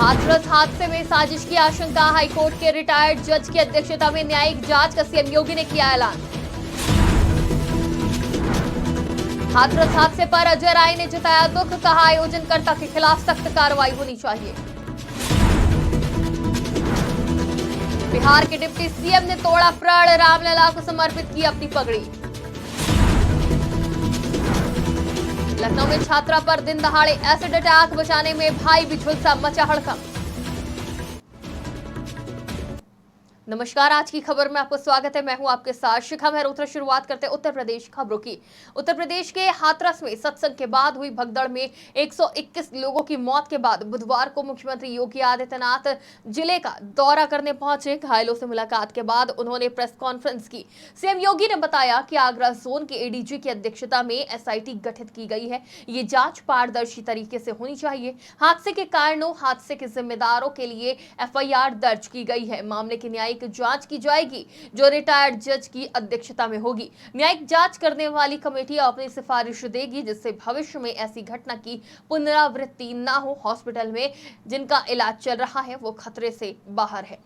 हाथरस हादसे में साजिश की आशंका, हाईकोर्ट के रिटायर्ड जज की अध्यक्षता में न्यायिक जांच का सीएम योगी ने किया ऐलान। हाथरस हादसे पर अजय राय ने जताया दुख, कहा आयोजनकर्ता के खिलाफ सख्त कार्रवाई होनी चाहिए। बिहार के डिप्टी सीएम ने तोड़ा प्रण, रामलला को समर्पित की अपनी पगड़ी। लखनऊ में छात्रा पर दिन दहाड़े एसिड अटैक, बचाने में भाई भी झुलसा, मचा हड़कंप। नमस्कार, आज की खबर में आपको स्वागत है। मैं हूं आपके साथ शिखा मेहरोत्रा। शुरुआत करते हैं उत्तर प्रदेश खबरों की। उत्तर प्रदेश के हाथरस में सत्संग के बाद हुई भगदड़ में 121 लोगों की मौत के बाद बुधवार को मुख्यमंत्री योगी आदित्यनाथ जिले का दौरा करने पहुंचे। घायलों से मुलाकात के बाद उन्होंने प्रेस कॉन्फ्रेंस की। सीएम योगी ने बताया कि आगरा जोन के एडीजी की अध्यक्षता में एसआईटी गठित की गई है। ये जांच पारदर्शी तरीके से होनी चाहिए। हादसे के कारणों, हादसे के जिम्मेदारों के लिए एफआईआर दर्ज की गई है। मामले की न्यायिक जांच की जाएगी जो रिटायर्ड जज की अध्यक्षता में होगी। न्यायिक जांच करने वाली कमेटी अपनी सिफारिश देगी जिससे भविष्य में ऐसी घटना की पुनरावृत्ति न हो। हॉस्पिटल में जिनका इलाज चल रहा है वो खतरे से बाहर है।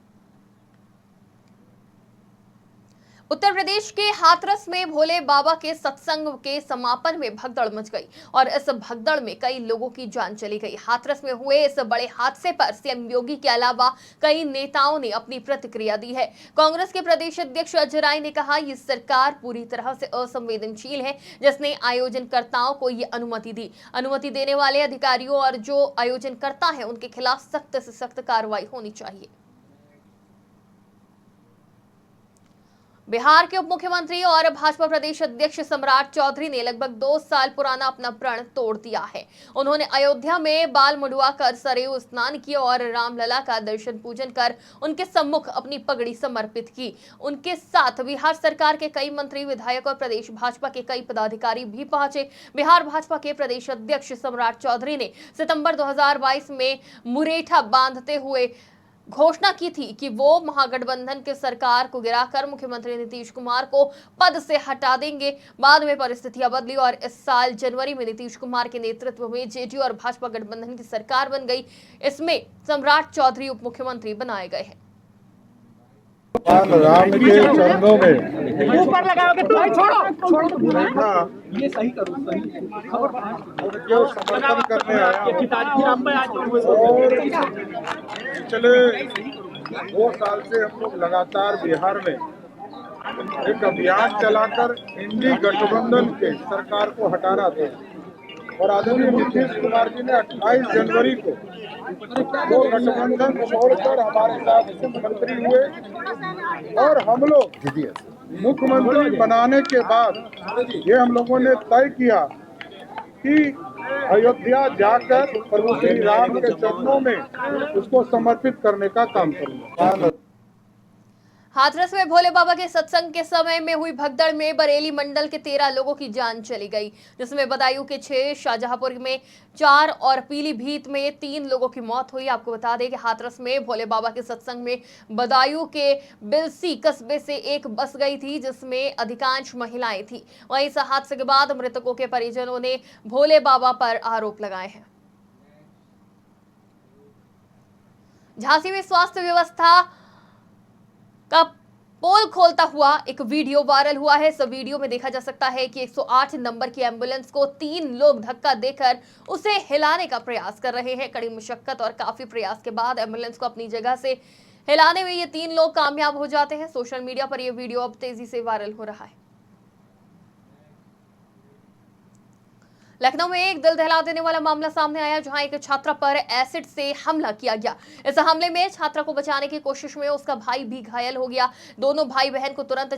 उत्तर प्रदेश के हाथरस में भोले बाबा के सत्संग के समापन में भगदड़ मच गई और इस भगदड़ में कई लोगों की जान चली गई। हाथरस में हुए इस बड़े हादसे पर सीएम योगी के अलावा कई नेताओं ने अपनी प्रतिक्रिया दी है। कांग्रेस के प्रदेश अध्यक्ष अजय राय ने कहा, ये सरकार पूरी तरह से असंवेदनशील है जिसने आयोजनकर्ताओं को ये अनुमति दी। अनुमति देने वाले अधिकारियों और जो आयोजनकर्ता है उनके खिलाफ सख्त से सख्त कार्रवाई होनी चाहिए। बिहार के उप मुख्यमंत्री और भाजपा प्रदेश अध्यक्ष सम्राट चौधरी ने लगभग 2 साल पुराना अपना प्रण तोड़ दिया है। उन्होंने अयोध्या में बाल मुडवा कर सरयू स्नान किया और रामलला का दर्शन पूजन कर उनके सम्मुख अपनी पगड़ी समर्पित की। उनके साथ बिहार सरकार के कई मंत्री, विधायक और प्रदेश भाजपा के कई पदाधिकारी भी पहुंचे। बिहार भाजपा के प्रदेश अध्यक्ष सम्राट चौधरी ने सितंबर 2022 में मुरेठा बांधते हुए घोषणा की थी कि वो महागठबंधन के सरकार को गिराकर मुख्यमंत्री नीतीश कुमार को पद से हटा देंगे। बाद में परिस्थितियां बदली और इस साल जनवरी में नीतीश कुमार के नेतृत्व में जेडीयू और भाजपा गठबंधन की सरकार बन गई। इसमें सम्राट चौधरी उप मुख्यमंत्री बनाए गए हैं। राम के चरणों में ऊपर लगाओगे तो छोड़ो ये सही करो, सही जो समर्थन करने आया और पिछले 2 साल से हम लोग लगातार बिहार में एक अभियान चलाकर इंडी गठबंधन के सरकार को हटाना था और आदरणीय नीतीश कुमार जी ने 28 जनवरी को वो गठबंधन छोड़कर हमारे साथ मुख्यमंत्री हुए और हम लोग मुख्यमंत्री बनाने के बाद ये हम लोगों ने तय किया कि अयोध्या जाकर प्रभु श्री राम के चरणों में उसको समर्पित करने का काम करूंगा। हाथरस में भोले बाबा के सत्संग के समय में हुई भगदड़ में बरेली मंडल के 13 लोगों की जान चली गई, जिसमें बदायूं के 6, शाहजहांपुर में 4 और पीलीभीत में 3 लोगों की मौत हुई। आपको बता दें कि हाथरस में भोले बाबा के सत्संग में बदायूं के बिलसी कस्बे से एक बस गई थी जिसमें अधिकांश महिलाएं थी। वहीं इस हादसे के बाद मृतकों के परिजनों ने भोले बाबा पर आरोप लगाए हैं। झांसी में स्वास्थ्य व्यवस्था का पोल खोलता हुआ एक वीडियो वायरल हुआ है। इस वीडियो में देखा जा सकता है कि 108 नंबर की एम्बुलेंस को 3 लोग धक्का देकर उसे हिलाने का प्रयास कर रहे हैं। कड़ी मुशक्कत और काफी प्रयास के बाद एम्बुलेंस को अपनी जगह से हिलाने में ये 3 लोग कामयाब हो जाते हैं। सोशल मीडिया पर यह वीडियो अब तेजी से वायरल हो रहा है। लखनऊ में एक दिल दहला देने वाला मामला सामने आया जहां एक छात्रा पर एसिड से हमला किया गया। इस हमले में छात्रा को बचाने की कोशिश में उसका भाई भी घायल हो गया। दोनों भाई बहन को तुरंत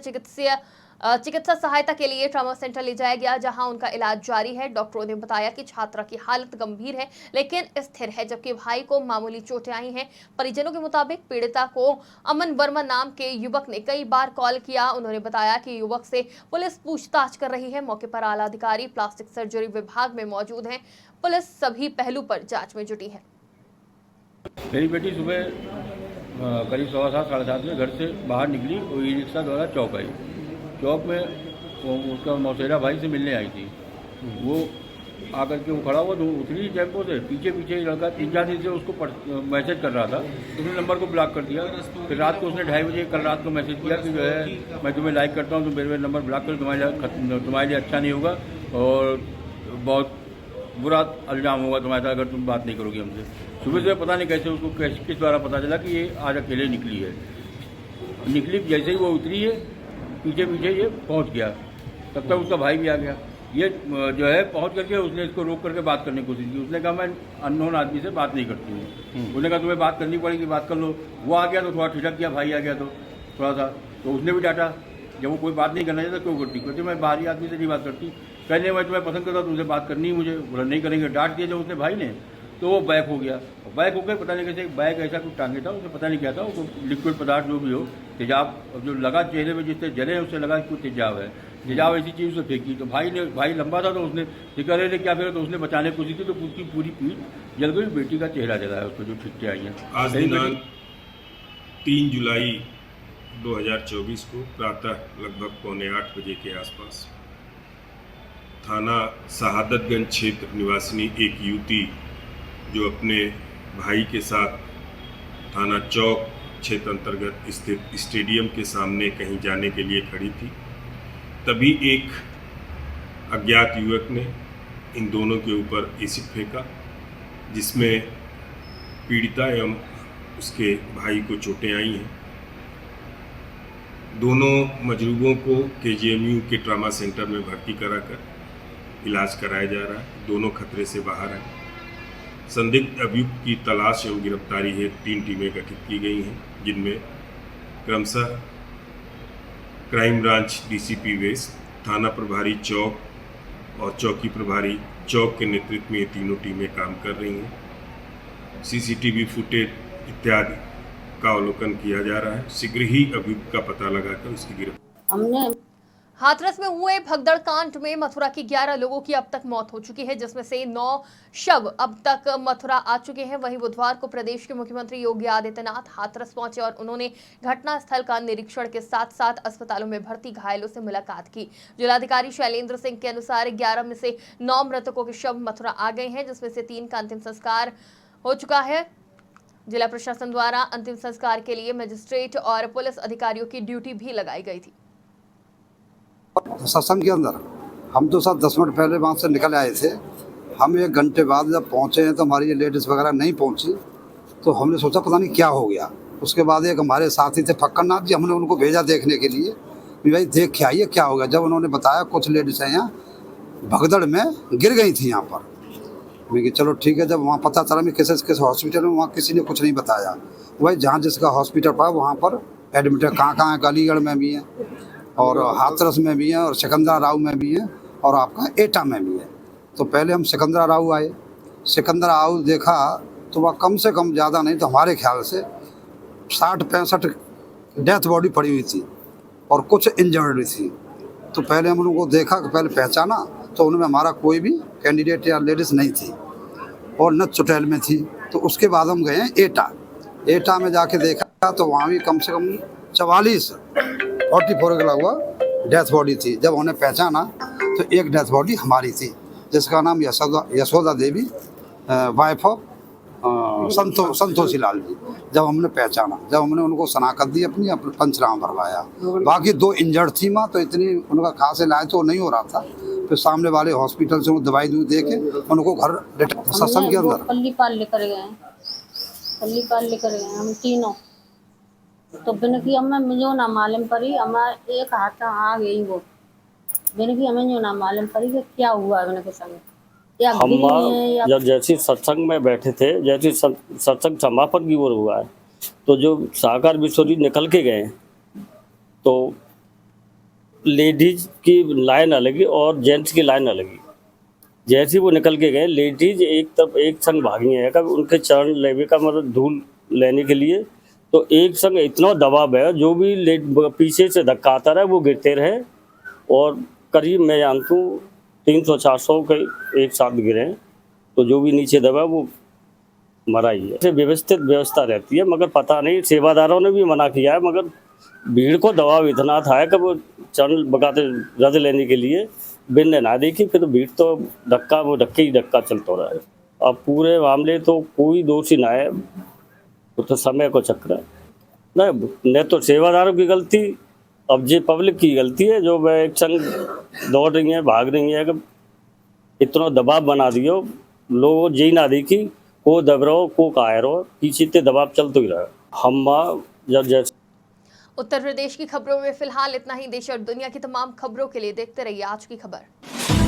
चिकित्सा सहायता के लिए ट्रॉमा सेंटर ले जाया गया जहां उनका इलाज जारी है। डॉक्टरों ने बताया कि छात्रा की हालत गंभीर है लेकिन स्थिर है, जबकि भाई को मामूली चोटें आई हैं। परिजनों के मुताबिक पीड़िता को अमन वर्मा नाम के युवक ने कई बार कॉल किया। उन्होंने बताया कि युवक से पुलिस पूछताछ कर रही है। मौके पर आला अधिकारी प्लास्टिक सर्जरी विभाग में मौजूद हैं। पुलिस सभी पहलू पर जांच में जुटी है। मेरी बेटी सुबह करीब 7:15 साढ़े 7 में घर से बाहर निकली और ई रिक्शा द्वारा चौक आई। चौक में उसका मौसेरा भाई से मिलने आई थी। वो आकर के वो खड़ा हुआ तो उतरी टेम्पो से, पीछे पीछे लड़का 3-4 दिन से उसको मैसेज कर रहा था, उसने नंबर को ब्लॉक कर दिया। फिर रात को उसने 2:30 बजे कल रात को मैसेज किया कि जो है मैं तुम्हें लाइक करता हूँ, तो मेरे नंबर ब्लॉक कर, तुम्हारे लिए अच्छा नहीं होगा और बहुत बुरा अंजाम होगा तुम्हारे साथ अगर तुम बात नहीं करोगे हमसे। सुबह सुबह पता नहीं कैसे उसको किस द्वारा पता चला कि ये आज अकेले निकली है। निकली जैसे ही वो उतरी है पीछे पीछे ये पहुंच गया, तब तक उसका भाई भी आ गया। ये जो है पहुंच करके उसने इसको रोक करके बात करने की कोशिश की। उसने कहा मैं अननोन आदमी से बात नहीं करती हूँ। उसने कहा तुम्हें बात करनी पड़ेगी, बात कर लो। वो आ गया तो थोड़ा ठिठक किया, भाई आ गया तो थोड़ा सा, तो उसने भी डांटा। जब वो कोई बात नहीं करना चाहता क्यों करती, कहती मैं बाहरी आदमी से नहीं बात करती, कहने मैं तुम्हें पसंद करता तुमसे बात करनी ही मुझे, बोला नहीं करेंगे। डांट दिया जब उसने भाई ने तो वो बैक हो गया। बैक होकर पता नहीं कैसे बैग ऐसा कुछ टांगे था, उसे पता नहीं क्या था, वो लिक्विड पदार्थ जो भी हो, तेजाब जो लगा चेहरे में, जिससे जले उससे लगा कुछ तेजाब है, तेजाब ऐसी चीज़ से फेंकी। तो भाई लंबा था तो उसने सिकरे ने क्या फिर तो उसने बचाने की कोशिश की तो उसकी पूरी पीठ जल गई। बेटी का चेहरा जला है, उसको जो छिटके आई हैं। आज दिनांक 3 जुलाई 2024 को प्रातः लगभग 7:45 बजे के आसपास थाना शहादतगंज क्षेत्र निवासिनी एक युवती जो अपने भाई के साथ थाना चौक क्षेत्र अंतर्गत स्थित स्टेडियम के सामने कहीं जाने के लिए खड़ी थी, तभी एक अज्ञात युवक ने इन दोनों के ऊपर एसिड फेंका, जिसमें पीड़िता एवं उसके भाई को चोटें आई हैं। दोनों मजरूबों को KGMU के ट्रामा सेंटर में भर्ती कराकर इलाज कराया जा रहा है। दोनों खतरे से बाहर हैं। संदिग्ध अभियुक्त की तलाश एवं गिरफ्तारी हेतु 3 टीमें गठित की गई हैं, जिनमें क्रमशः क्राइम ब्रांच DCP वेस्ट, थाना प्रभारी चौक और चौकी प्रभारी चौक के नेतृत्व में ये तीनों टीमें काम कर रही हैं। CCTV फुटेज इत्यादि का अवलोकन किया जा रहा है। शीघ्र ही अभियुक्त का पता लगाकर उसकी गिरफ्तारी। हाथरस में हुए भगदड़ कांड में मथुरा की 11 लोगों की अब तक मौत हो चुकी है, जिसमें से 9 शव अब तक मथुरा आ चुके हैं। वहीं बुधवार को प्रदेश के मुख्यमंत्री योगी आदित्यनाथ हाथरस पहुंचे और उन्होंने घटनास्थल का निरीक्षण के साथ साथ अस्पतालों में भर्ती घायलों से मुलाकात की। जिलाधिकारी शैलेंद्र सिंह के अनुसार 11 में से 9 मृतकों के शव मथुरा आ गए हैं, जिसमें से 3 का अंतिम संस्कार हो चुका है। जिला प्रशासन द्वारा अंतिम संस्कार के लिए मजिस्ट्रेट और पुलिस अधिकारियों की ड्यूटी भी लगाई गई थी। सत्संग के अंदर हम तो सब 10 मिनट पहले वहाँ से निकल आए थे। हम 1 घंटे बाद जब पहुँचे हैं तो हमारी ये लेडीज़ वगैरह नहीं पहुँची, तो हमने सोचा पता नहीं क्या हो गया। उसके बाद एक हमारे साथी थे फक्करनाथ जी, हमने उनको भेजा देखने के लिए, भाई देख के आइए क्या हो गया। जब उन्होंने बताया कुछ लेडीज़ हैं यहाँ भगदड़ में गिर गई थी यहाँ पर, मैं चलो ठीक है। जब वहाँ पता चला मैं किस हॉस्पिटल में, वहाँ किसी ने कुछ नहीं बताया। वही जहाँ जिसका हॉस्पिटल पड़ा वहाँ पर एडमिट है। कहाँ है, अलीगढ़ में भी है और हाथरस में भी है और सिकंदराबाद में भी है और आपका एटा में भी है। तो पहले हम सिकंदराबाद आए, सिकंदराबाद देखा तो वह कम से कम ज़्यादा नहीं तो हमारे ख्याल से 60-65 डेथ बॉडी पड़ी हुई थी और कुछ इंजर्ड थी। तो पहले हम उनको देखा, पहले पहचाना तो उनमें हमारा कोई भी कैंडिडेट या लेडीज़ नहीं थी और न चुटैल में थी। तो उसके बाद हम गए एटा में जाके देखा तो वहाँ भी कम से कम 44 के लगवा डेथ बॉडी थी। जब उन्हें पहचाना तो एक डेथ बॉडी हमारी थी, जिसका नाम यशोदा देवी वाइफ ऑफ संतोषी लाल जी। जब हमने पहचाना, जब हमने उनको शनाख्त दी अपनी पंचनामा भरवाया। बाकी 2 इंजर्ड थी माँ, तो इतनी उनका खास इलाज तो नहीं हो रहा था। फिर सामने वाले हॉस्पिटल से वो दवाई दे के उनको घर सत्संग के अंदर पल्लीपाल लेकर गए हम तीनों। तो बिन की हमें मुझे ना मालूम पड़ी, हमारे एक हाथ आ गई वो बिन की हमें जो ना मालूम पड़ी कि क्या हुआ बिन के संग। हम जब जैसे सत्संग में बैठे थे, जैसे सत्संग समापन की ओर हुआ है, तो जो साकार बिशोरी निकल के गए तो लेडीज की लाइन अलग और जेंट्स की लाइन अलग। जैसे वो निकल के गए लेडीज एक संग भागी है कब उनके चरण लेवे का मतलब धूल लेने के लिए, तो एक संग इतना दबाव है जो भी पीछे से धक्का आता रहा वो गिरते रहे और करीब मैं जानता हूँ 300-400 के एक साथ गिरे। तो जो भी नीचे दबा वो मरा ही है। व्यवस्थित व्यवस्था रहती है, मगर पता नहीं सेवादारों ने भी मना किया है, मगर भीड़ को दबाव इतना था कि वो चरण बगाते रद लेने के लिए बिन ना देखी, फिर भीड़ तो धक्का वो धक्के ही धक्का चलता रहा है। अब पूरे मामले तो कोई दोषी ना है, वो तो समय को चक्र है न तो सेवादारों की गलती, अब ये पब्लिक की गलती है जो वह एक संग दौड़ रही है, भाग रही है। कि इतना दबाव बना दियो, लोग जी ना देखी, को दब रहो को कायर हो, पीछे ते दबाव चलते ही रहा। हम जब जैसे उत्तर प्रदेश की खबरों में फिलहाल इतना ही। देश और दुनिया की तमाम खबरों के लिए देखते रहिए आज की खबर।